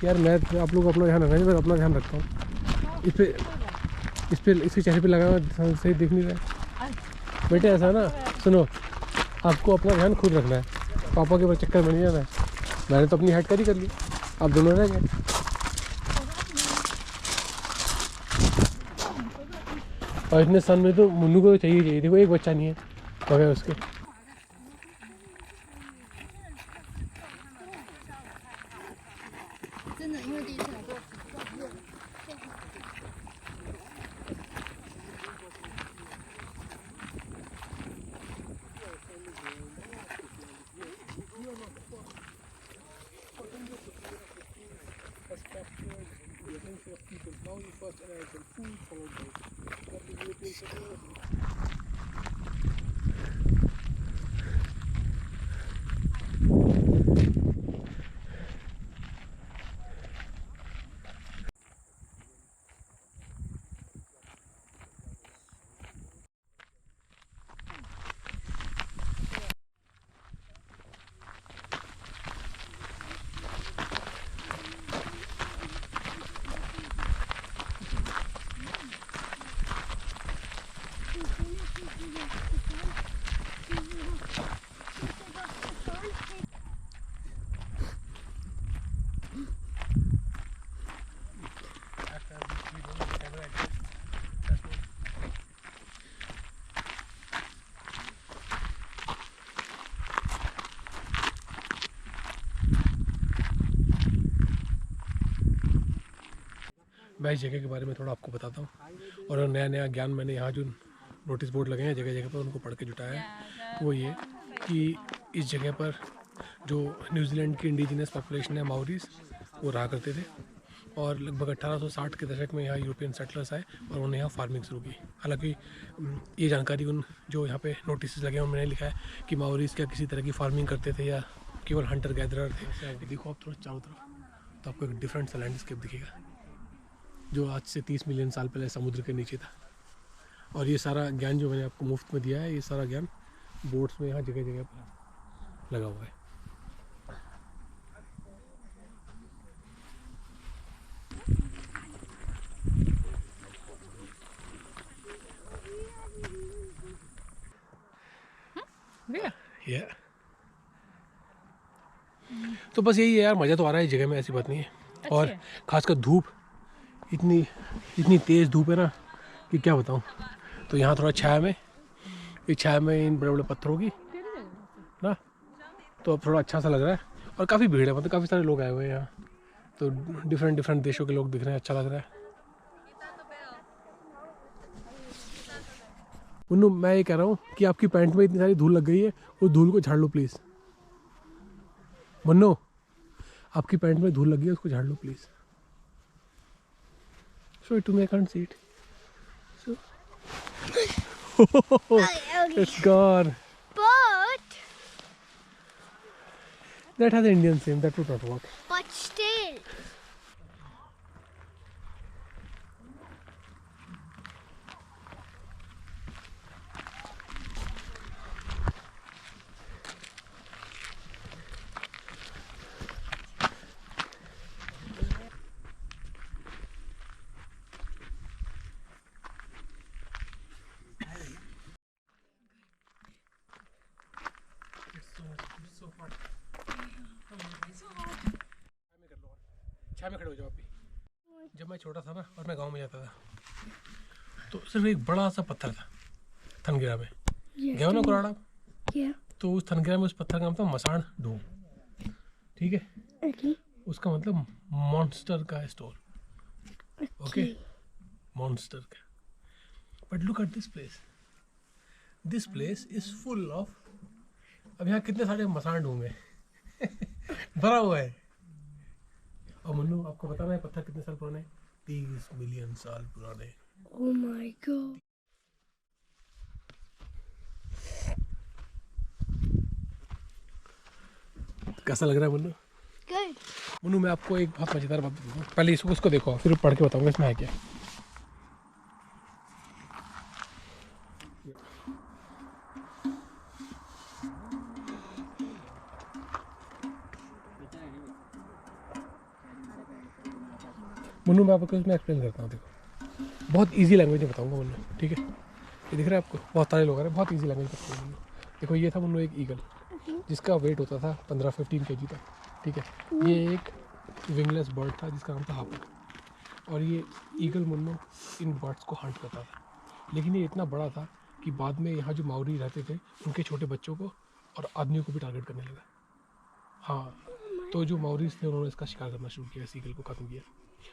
यार मैं आप लोग अपना ध्यान रखना है, मैं अपना ध्यान रखता हूँ। इस पे इसके चेहरे पे लगा सही दिख नहीं रहा है बेटे। ऐसा ना, सुनो, आपको अपना ध्यान खुद रखना है, पापा के ऊपर चक्कर में नहीं जाना है। मैंने तो अपनी हाइट कर ली, आप दोनों रह गए। और इतने सन में तो मुन्नू को तो चाहिए, देखो एक बच्चा नहीं है बगैर उसके। मैं इस जगह के बारे में थोड़ा आपको बताता हूँ, और नया नया ज्ञान मैंने यहाँ जो नोटिस बोर्ड लगे हैं जगह जगह पर उनको पढ़ के जुटाया है। वो ये कि इस जगह पर जो न्यूजीलैंड की इंडिजिनस पॉपुलेशन है माओरीज, वो रहा करते थे, और लगभग 1860 के दशक में यहाँ यूरोपियन सेटलर्स आए और उन्होंने यहाँ फार्मिंग शुरू की। हालांकि ये जानकारी उन जो यहाँ पे नोटिस लगे हैं उन्होंने लिखा है कि माओरीज क्या किसी तरह की फार्मिंग करते थे या केवल हंटर गैदरर थे। देखो आप थोड़ा चारों तरफ तो आपको एक डिफरेंट सा लैंडस्केप दिखेगा जो आज से 30 मिलियन साल पहले समुद्र के नीचे था। और ये सारा ज्ञान जो मैंने आपको मुफ्त में दिया है, ये सारा ज्ञान बोर्ड्स में यहाँ जगह जगह पर लगा हुआ है। Yeah. तो बस यही है यार, मज़ा तो आ रहा है इस जगह में, ऐसी बात नहीं है। और खासकर धूप इतनी तेज़ धूप है ना कि क्या बताऊँ। तो यहाँ थोड़ा छाया में, इस छाया में इन बड़े बड़े पत्थरों की ना, तो अब थोड़ा अच्छा सा लग रहा है। और काफ़ी भीड़ है, मतलब काफ़ी सारे लोग आए हुए हैं यहाँ, तो डिफरेंट देशों के लोग दिख रहे हैं, अच्छा लग रहा है। मुन्नू, मैं ये कह रहा हूँ कि आपकी पैंट में इतनी सारी धूल लग गई है, उस धूल को झाड़ लो प्लीज़। मुन्नू, आपकी पैंट में धूल लगी है, उसको झाड़ लो please. Show it to me, I can't see it. So. It's gone. But That has an Indian name, that would not work. but still. छाया में खड़े हो जाओ अभी। जब मैं छोटा था ना और मैं गांव में जाता था तो सिर्फ एक बड़ा सा पत्थर था थनगिरा में, गए हो ना कुराड़ा? तो उस थनगिरा में उस पत्थर का नाम था मसाण ढूंढ, ठीक है? उसका मतलब मॉन्स्टर का स्टोर, ओके, मॉन्स्टर का। But look at this place is full of, अब यहाँ कितने सारे मसाण ढूंढे भरा हुआ है। और मुन्नू, आपको बताना है पत्थर कितने साल पुराने? 30 मिलियन साल पुराने। Oh my god. कैसा लग रहा है मुन्नू? Good. मुन्नू, मैं आपको एक बहुत मजेदार बात बताऊंगा, पहले उसको देखो फिर पढ़ के बताऊंगा इसमें है क्या। मुन्नू मैं आपको इसमें एक्सप्लेन करता हूँ। देखो बहुत इजी लैंग्वेज में बताऊँगा मुन्नू, ठीक है। ये दिख रहा है आपको, बहुत सारे लोग आ रहे हैं, बहुत इजी लैंग्वेज बताऊँगा मुन्नू। देखो ये था मुन्नू एक ईगल जिसका वेट होता था 15-15 kg तक, ठीक है। ये एक विंगलेस बर्ड था जिसका नाम था हापर। और ये ईगल मुन्नू इन बर्ड्स को हंट करता था, लेकिन ये इतना बड़ा था कि बाद में यहाँ जो माओरी रहते थे उनके छोटे बच्चों को और आदमियों को भी टारगेट करने लगा। हाँ, तो जो माओरीज थे उन्होंने इसका शिकार करना शुरू किया, इस ईगल को ख़त्म किया।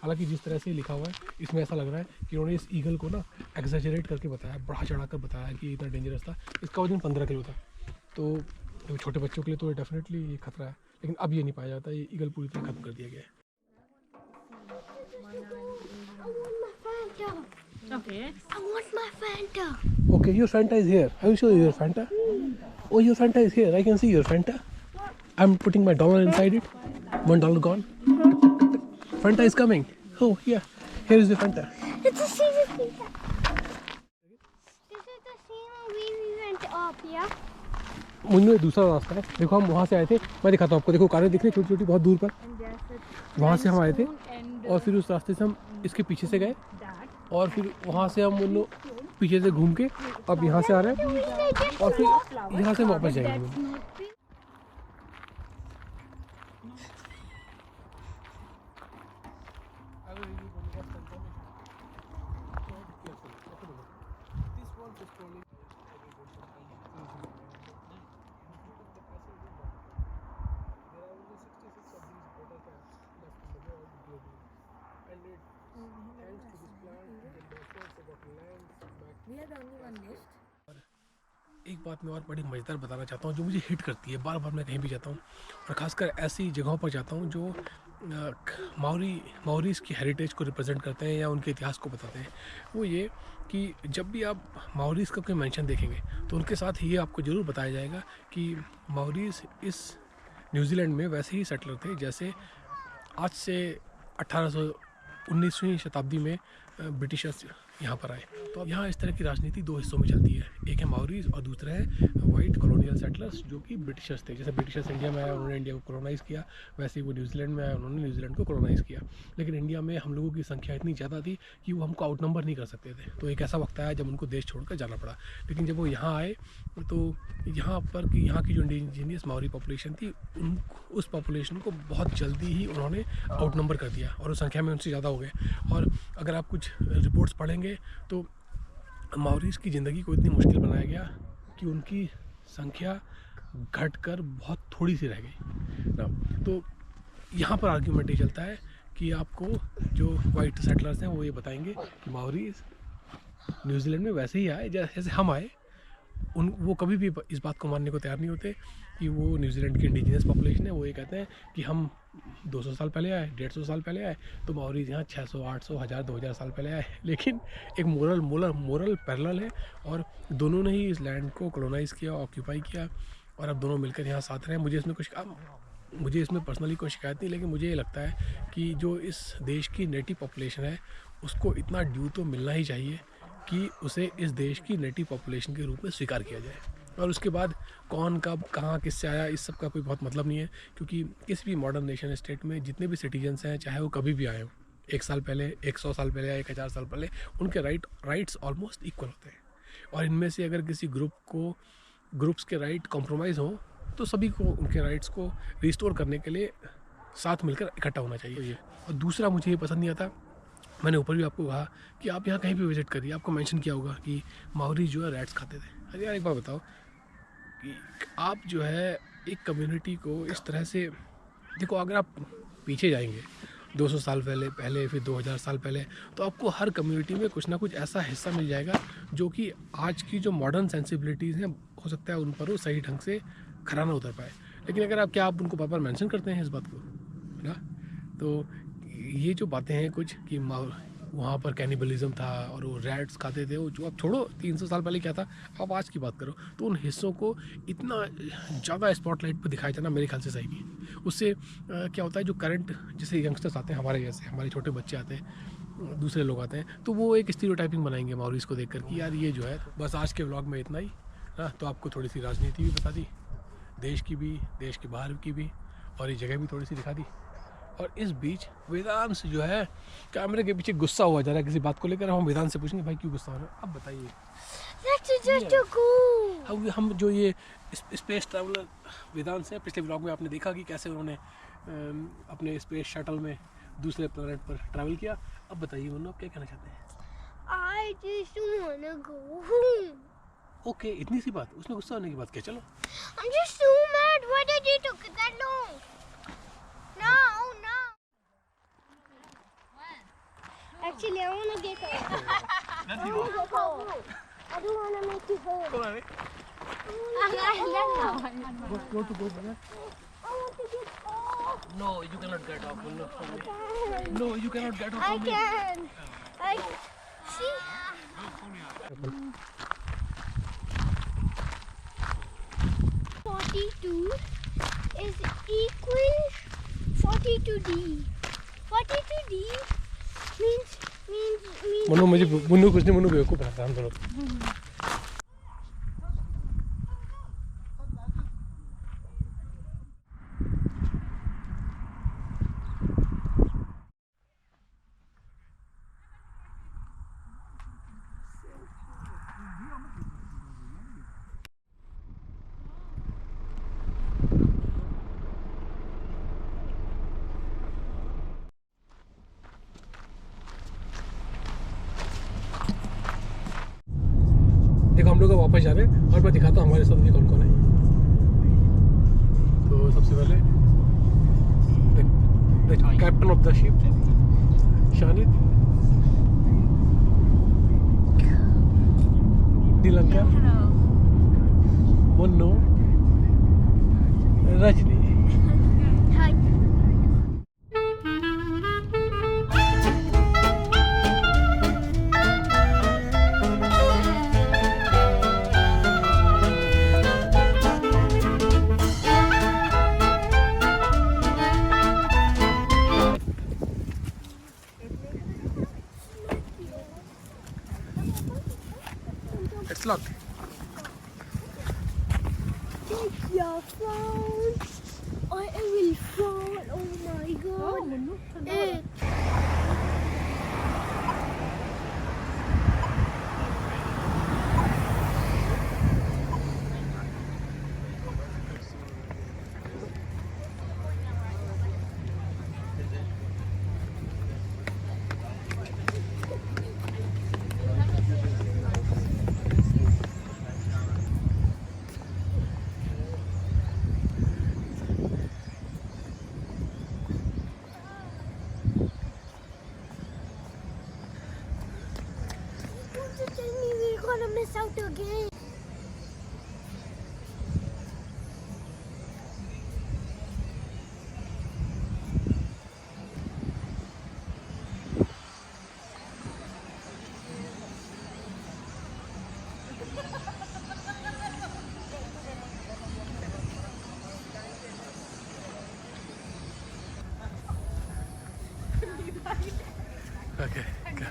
हालांकि जिस तरह से लिखा हुआ है इसमें ऐसा लग रहा है कि उन्होंने इस ईगल को ना एग्जैजरेट करके बताया, बढ़ा चढ़ा कर बताया कि इतना डेंजरस था। इसका वजन 15 किलो था, तो छोटे बच्चों के लिए तो डेफिनेटली ये खतरा है, लेकिन अब ये नहीं पाया जाता, ये ईगल पूरी तरह खत्म कर दिया गया है। Okay. I want my Fanta. Okay, your Fanta is here. I will show you your Fanta. Oh, your Fanta is here. I can see your Fanta. I'm putting my dollar inside it. $1 gone. Fanta is coming. Oh, yeah. Here is the Fanta. It's the same as Fanta. This is the same way we went up, yeah? Munnu दूसरा रास्ता है। देखो हम वहाँ से आए थे, मैं दिखाता हूँ आपको। देखो कारें दिख रही छोटी छोटी बहुत दूर पर, वहाँ से हम आए थे और फिर उस रास्ते से हम इसके पीछे से गए और फिर वहाँ से हम मुन्नू पीछे से घूम के अब यहाँ से आ रहे हैं और फिर यहाँ से वापस जाएंगे। एक बात मैं और बड़ी मज़ेदार बताना चाहता हूँ जो मुझे हिट करती है बार बार मैं कहीं भी जाता हूँ, और ख़ासकर ऐसी जगहों पर जाता हूँ जो माओरीज की हेरिटेज को रिप्रेजेंट करते हैं या उनके इतिहास को बताते हैं। वो ये कि जब भी आप माओरीज का कोई मेंशन देखेंगे तो उनके साथ ये आपको ज़रूर बताया जाएगा कि माओरीज इस न्यूजीलैंड में वैसे ही सेटलर थे जैसे आज से 19वीं शताब्दी में ब्रिटिशर्स यहाँ पर आए। तो अब यहाँ इस तरह की राजनीति दो हिस्सों में चलती है, एक है माओरीज और दूसरा है वाइट कॉलोनियल सेटलर्स जो कि ब्रिटिशर्स थे। जैसे ब्रिटिशर्स इंडिया में आए, उन्होंने इंडिया को कॉलोनाइज़ किया, वैसे ही वो न्यूजीलैंड में आए, उन्होंने न्यूजीलैंड को कॉलोनाइज़ किया। लेकिन इंडिया में हम लोगों की संख्या इतनी ज़्यादा थी कि वो हमको आउटनंबर नहीं कर सकते थे, तो एक ऐसा वक्त आया जब उनको देश छोड़कर जाना पड़ा। लेकिन जब वो यहाँ आए तो यहाँ पर कि यहाँ की जो इंडिजीनियस माओरी पॉपुलेशन थी उस पॉपुलेशन को बहुत जल्दी ही उन्होंने आउटनंबर कर दिया और उस संख्या में उनसे ज़्यादा हो गए। और अगर आप कुछ रिपोर्ट्स पढ़ेंगे तो माओरीज की ज़िंदगी को इतनी मुश्किल बनाया गया कि उनकी संख्या घटकर बहुत थोड़ी सी रह गई ना। तो यहाँ पर आर्ग्यूमेंट ये चलता है कि आपको जो वाइट सेटलर्स हैं वो ये बताएंगे कि माओरीज न्यूजीलैंड में वैसे ही आए जैसे हम आए। वो कभी भी इस बात को मानने को तैयार नहीं होते कि वो न्यूजीलैंड की इंडिजिनस पॉपुलेशन है। वो ये कहते हैं कि हम 200 साल पहले आए, 150 साल पहले आए, तो माओरीज यहाँ 600, 800, 1000, 2000 साल पहले आए। लेकिन एक मोरल पैरेलल है और दोनों ने ही इस लैंड को कॉलोनाइज़ किया, ऑक्यूपाई किया और अब दोनों मिलकर यहाँ साथ रहे हैं। मुझे इसमें पर्सनली कोई शिकायत नहीं, लेकिन मुझे ये लगता है कि जो इस देश की नेटिव पॉपुलेशन है उसको इतना ड्यू तो मिलना ही चाहिए कि उसे इस देश की नेटिव पॉपुलेशन के रूप में स्वीकार किया जाए। और उसके बाद कौन कब कहाँ किससे आया इस सब का कोई बहुत मतलब नहीं है, क्योंकि किसी भी मॉडर्न नेशन स्टेट में जितने भी सिटीजन्स हैं चाहे वो कभी भी आए हों, 1 साल पहले, 100 साल पहले या 1000 साल पहले, उनके राइट्स ऑलमोस्ट इक्वल होते हैं। और इनमें से अगर किसी ग्रुप्स के राइट कॉम्प्रोमाइज़ हों तो सभी को उनके राइट्स को रिस्टोर करने के लिए साथ मिलकर इकट्ठा होना चाहिए। और दूसरा मुझे ये पसंद नहीं आता, मैंने ऊपर भी आपको कहा कि आप यहाँ कहीं भी विजिट करिए आपको मेंशन किया होगा कि माओरी जो है रैट्स खाते थे। अरे यार एक बात बताओ कि आप जो है एक कम्युनिटी को इस तरह से देखो, अगर आप पीछे जाएंगे 200 साल पहले फिर 2000 साल पहले, तो आपको हर कम्युनिटी में कुछ ना कुछ ऐसा हिस्सा मिल जाएगा जो कि आज की जो मॉडर्न सेंसिबिलिटीज़ हैं हो सकता है उन पर वो सही ढंग से खरा ना उतर पाए। लेकिन अगर आप उनको बार-बार मेंशन करते हैं इस बात को ना, तो ये जो बातें हैं कुछ कि वहाँ पर कैनिबलिज्म था और वो रैट्स खाते थे, वो जो आप छोड़ो 300 साल पहले क्या था, आप आज की बात करो, तो उन हिस्सों को इतना ज़्यादा स्पॉटलाइट पर दिखाया जाना मेरे ख्याल से सही नहीं है। उससे क्या होता है, जो करंट जैसे यंगस्टर्स आते हैं हमारे जैसे, हमारे छोटे बच्चे आते हैं, दूसरे लोग आते हैं, तो वो एक स्टीरियोटाइपिंग बनाएंगे माओरीज को देखकर कि यार ये जो है। बस आज के व्लॉग में इतना ही ना, तो आपको थोड़ी सी राजनीति भी बता दी, देश की भी, देश के बाहर की भी, और ये जगह भी थोड़ी सी दिखा दी। और इस बीच वेदांश जो है कैमरे के पीछे गुस्सा हुआ जा रहा है किसी बात को लेकर। हम वेदांत से पूछेंगे भाई क्यों गुस्सा हो रहा है, अब बताइए। Let's just go. हम जो ये स्पेस ट्रैवलर वेदांत से, पिछले व्लॉग में आपने देखा कि कैसे उन्होंने अपने स्पेस शटल में दूसरे प्लेनेट पर ट्रैवल किया। अब बताइए उन्होंने क्या कहना चाहते हैं। I just wanna go home. Okay, इतनी सी बात, उसमें गुस्सा होने की बात क्या। चलो I'm just so mad. Why did it took that long? No, no. Actually, I wanna get home. I wanna get home. I don't wanna make you home. कौन आ रहे? Go to go, brother. I want to get off. No, you cannot get off. No, I can. no, you cannot get off. I can. I see. 42 is equal 42D. 42D means Manu मुझे मुन्नू कुछ नहीं, मुन्नू बेवकूफ बनाता है हम दोनों। देखो हम लोग वापस जा रहे हैं और मैं दिखाता हूँ हमारे साथ भी कौन कौन है। तो सबसे पहले captain of the ship Shanid, Nilanka, Munnu, Rajni. hi. It's locked. Take your phone or it will fall. Oh my god. It. Don't you tell me we're gonna miss out again. Okay. Okay.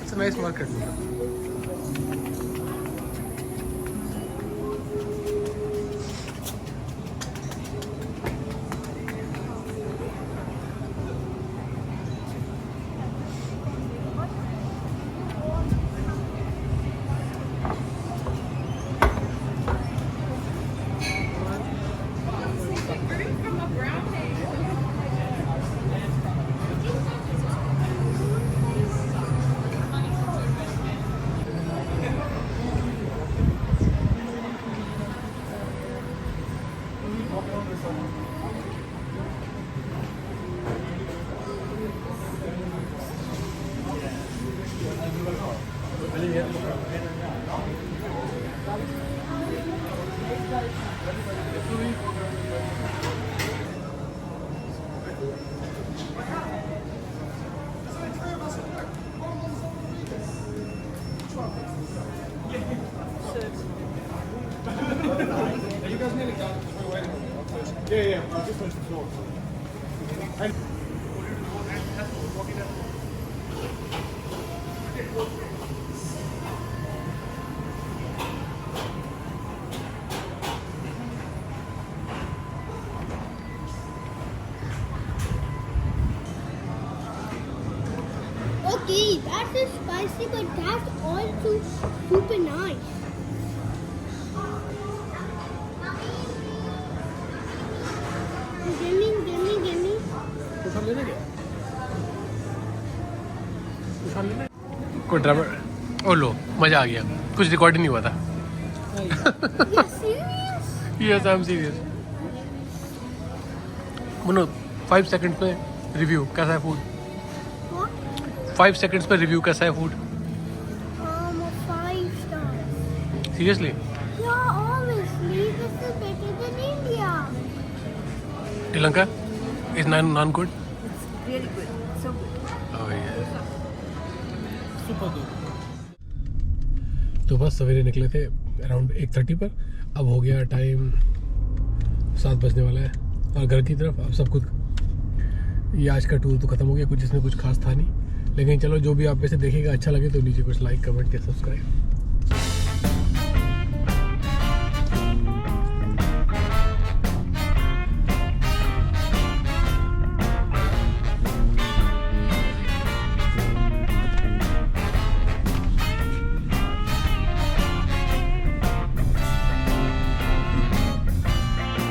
It's a nice market. You guys need a gun because we're waiting. Yeah, yeah. Just on the floor. Okay, that is spicy, but that's also super nice. Give me. कोई drama ओ लो मज़ा आ गया कुछ record नहीं हुआ था You're serious? Yes I am serious मनो 5 seconds में review कैसा है फूड What? 5 सेकंड्स में रिव्यू कैसा है food 5 stars. Seriously Yeah, obviously, this is better than India. Sri Lanka is non good It's really good. So good. Super good तो बस सवेरे निकले थे अराउंड 1:30 पर अब हो गया टाइम 7 बजने वाला है और घर की तरफ अब सब कुछ ये आज का टूर तो ख़त्म हो गया कुछ इसमें कुछ खास था नहीं लेकिन चलो जो भी आप में से देखेगा अच्छा लगे तो नीचे कुछ लाइक कमेंट या सब्सक्राइब